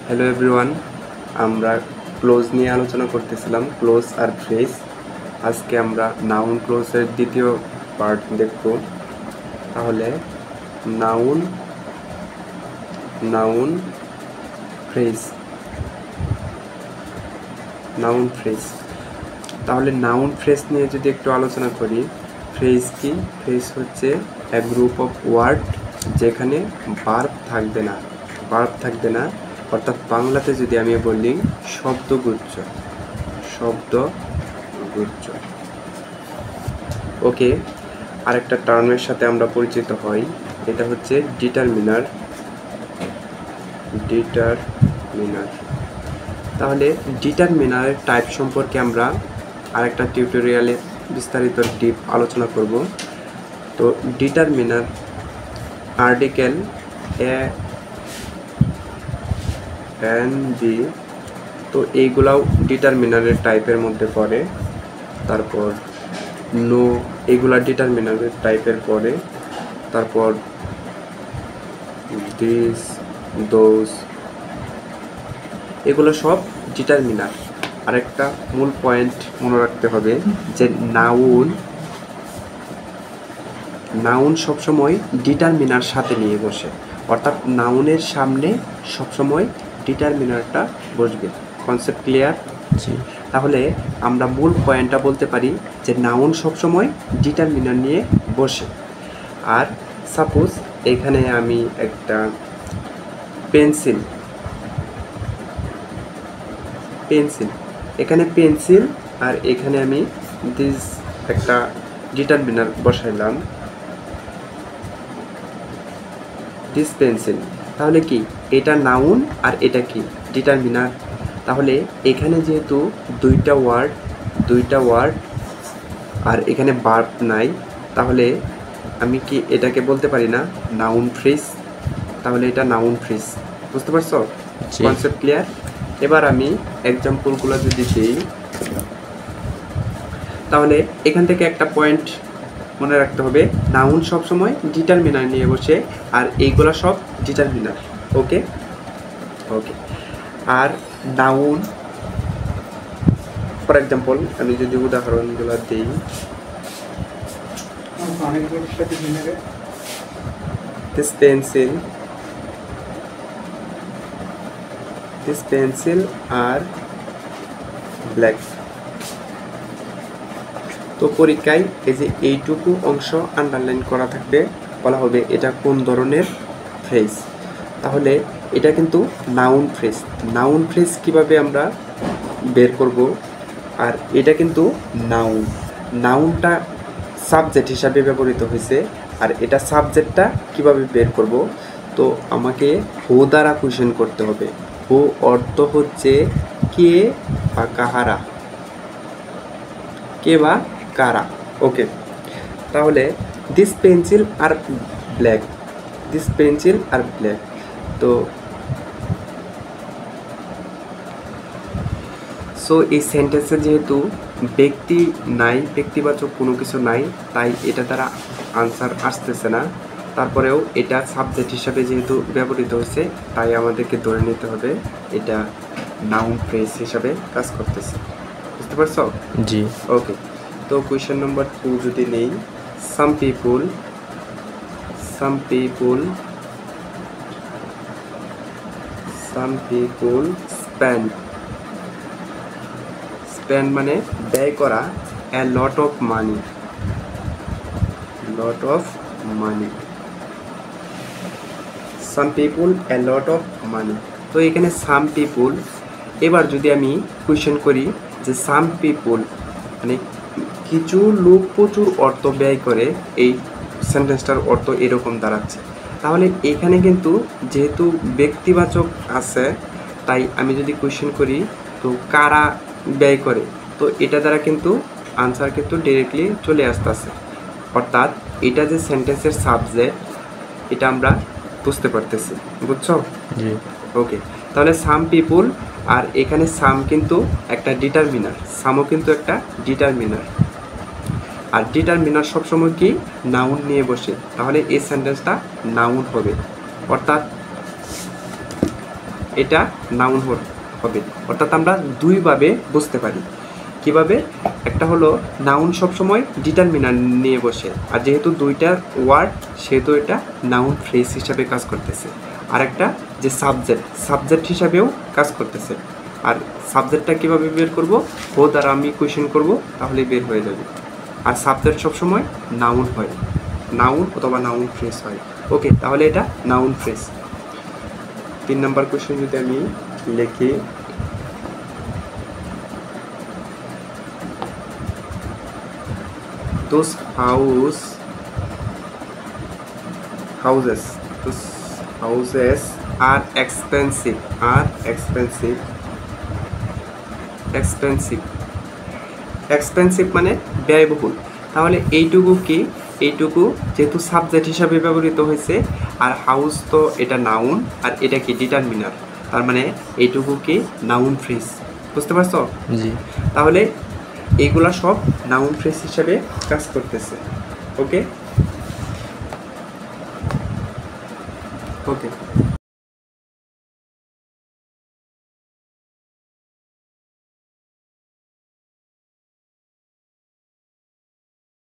Hello everyone, আমরা close নিয়ে আলোচনা করতেছিলাম, ক্লোজ আর ফ্রেজ। আজকে আমরা নাউন ক্লোজের দ্বিতীয় পার্ট দেখব। তাহলে noun noun phrase noun phrase তাহলে নাউন ফ্রেজ নিয়ে যদি একটু আলোচনা করি, ফ্রেজ কি? ফ্রেজ হচ্ছে এ গ্রুপ অফ ওয়ার্ড যেখানে ভার্ব থাকবে না, অর্থাৎ বাংলাতে যদি আমি বলি শব্দগুচ্ছ। ওকে, আরেকটা টার্মের সাথে আমরা পরিচিত হই, এটা হচ্ছে ডিটারমিনার। তাহলে ডিটারমিনারের টাইপ সম্পর্কে আমরা আরেকটা টিউটোরিয়ালে বিস্তারিত ডিপ আলোচনা করব। তো ডিটারমিনার আর্টিকেল এ এন বি, তো এইগুলাও ডিটারমিনারের টাইপের মধ্যে পড়ে। তারপর নো, এগুলা ডিটারমিনারের টাইপের পড়ে। তারপর দিস, দোজ, এগুলো সব ডিটারমিনার। আরেকটা মূল পয়েন্ট মনে রাখতে হবে যে নাউন সবসময় ডিটারমিনার সাথে নিয়ে বসে, অর্থাৎ নাউনের সামনে সবসময় ডিটারমিনারটা বসবে। Concept clear? জি। তাহলে আমরা মূল পয়েন্টটা বলতে পারি যে নাউন সবসময় ডিটারমিনার নিয়ে বসে। আর সাপোজ এখানে আমি একটা পেন্সিল, এখানে পেন্সিল, আর এখানে আমি দিস একটা ডিটারমিনার বসাইলাম, দিস পেন্সিল। তাহলে কি এটা নাউন আর এটা কি ডিটারমিনার? তাহলে এখানে যেহেতু দুইটা ওয়ার্ড আর এখানে ভার্ব নাই, তাহলে আমি কি এটাকে বলতে পারি না নাউন ফ্রেজ? তাহলে এটা নাউন ফ্রেজ। বুঝতে পারছো? Concept clear? এবার আমি এক্সাম্পলগুলো যদি দিই, তাহলে এখান থেকে একটা পয়েন্ট মনে রাখতে হবে, নাউন সবসময় ডিটারমিনার নিয়ে বসে, আর এইগুলো সব ডিটারমিনার। ওকে, আর নাউন ফর এক্সাম্পল আমি যদি উদাহরণগুলো দিই, this pencil are black। তো পরীক্ষায় এই যে এইটুকু অংশ আন্ডারলাইন করা থাকবে, বলা হবে এটা কোন ধরনের ফ্রেজ। তাহলে এটা কিন্তু নাউন ফ্রেজ কিভাবে আমরা বের করব? আর এটা কিন্তু নাউনটা সাবজেক্ট হিসাবে ব্যবহৃত হয়েছে, আর এটা সাবজেক্টটা কিভাবে বের করব? তো আমাকে হু দ্বারা কোয়েশ্চেন করতে হবে। হু অর্থ হচ্ছে কে বা কাহারা, কে বা কারা। ওকে, তাহলে দিস পেন্সিল আর ব্ল্যাক, তো সো এই সেন্টেন্সে যেহেতু ব্যক্তি নাই, ব্যক্তিবাচক কোনো কিছু নাই, তাই এটা দ্বারা আনসার আসতেছে না। তারপরেও এটা সাবজেক্ট হিসাবে যেহেতু ব্যবহৃত হয়েছে, তাই আমাদেরকে ধরে নিতে হবে এটা নাউন ফ্রেজ হিসাবে কাজ করতেছে। বুঝতে পারছো? জি। ওকে, তো কোয়েশ্চেন নম্বর 2 যদি নেই, সাম পিপুল স্পেন্ড মানে ব্যয় করা, a lot of money। Some people a lot of money। তো এখানে সাম পিপুল, এবার যদি আমি কোয়েশ্চেন করি যে সাম পিপুল মানে কিছু লোক প্রচুর অর্থ ব্যয় করে, এই সেন্টেন্সটার অর্থ এরকম দাঁড়াচ্ছে। তাহলে এখানে কিন্তু যেহেতু ব্যক্তিবাচক আছে, তাই আমি যদি কোয়েশ্চেন করি তো কারা ব্যয় করে, তো এটা দ্বারা কিন্তু আনসার কিন্তু ডিরেক্টলি চলে আসতেছে। অর্থাৎ এটা যে সেন্টেন্সের সাবজেক্ট, এটা আমরা বুঝতে পারতেছি। বুঝছো? জি। ওকে, তাহলে সাম পিপুল, আর এখানে সাম কিন্তু একটা ডিটারমিনার, আর ডিটারমিনার সবসময় কি নাউন নিয়ে বসে, তাহলে এই সেন্টেন্সটা নাউন হবে। অর্থাৎ এটা নাউন হবে। অর্থাৎ আমরা দুইভাবে বুঝতে পারি। কিভাবে? একটা হলো নাউন সবসময় ডিটারমিনার নিয়ে বসে, আর যেহেতু দুইটা ওয়ার্ড সেহেতু এটা নাউন ফ্রেজ হিসাবে কাজ করতেছে। আর একটা যে সাবজেক্ট হিসাবেও কাজ করতেছে। আর সাবজেক্টটা কীভাবে বের করব? ও দ্বারা আমি কোয়েশ্চেন করব, তাহলে বের হয়ে যাবে। আর সাবজেক্ট সবসময় নাউন হয়, নাউন অথবা নাউন ফ্রেজ হয়। ওকে, তাহলে এটা নাউন ফ্রেজ। 3 নম্বর কোয়েশ্চেন যদি আমি লিখি, those houses are expensive মানে ব্যয়বহুল। তাহলে এইটুকু কি? এইটুকু যেহেতু সাবজেক্ট হিসাবে ব্যবহৃত হয়েছে, আর হাউস তো এটা নাউন, আর এটা কি ডিটারমিনার, তার মানে এইটুকু কি নাউন ফ্রেজ। বুঝতে পারছো? জি। তাহলে এইগুলা সব নাউন ফ্রেজ হিসাবে কাজ করতেছে। ওকে।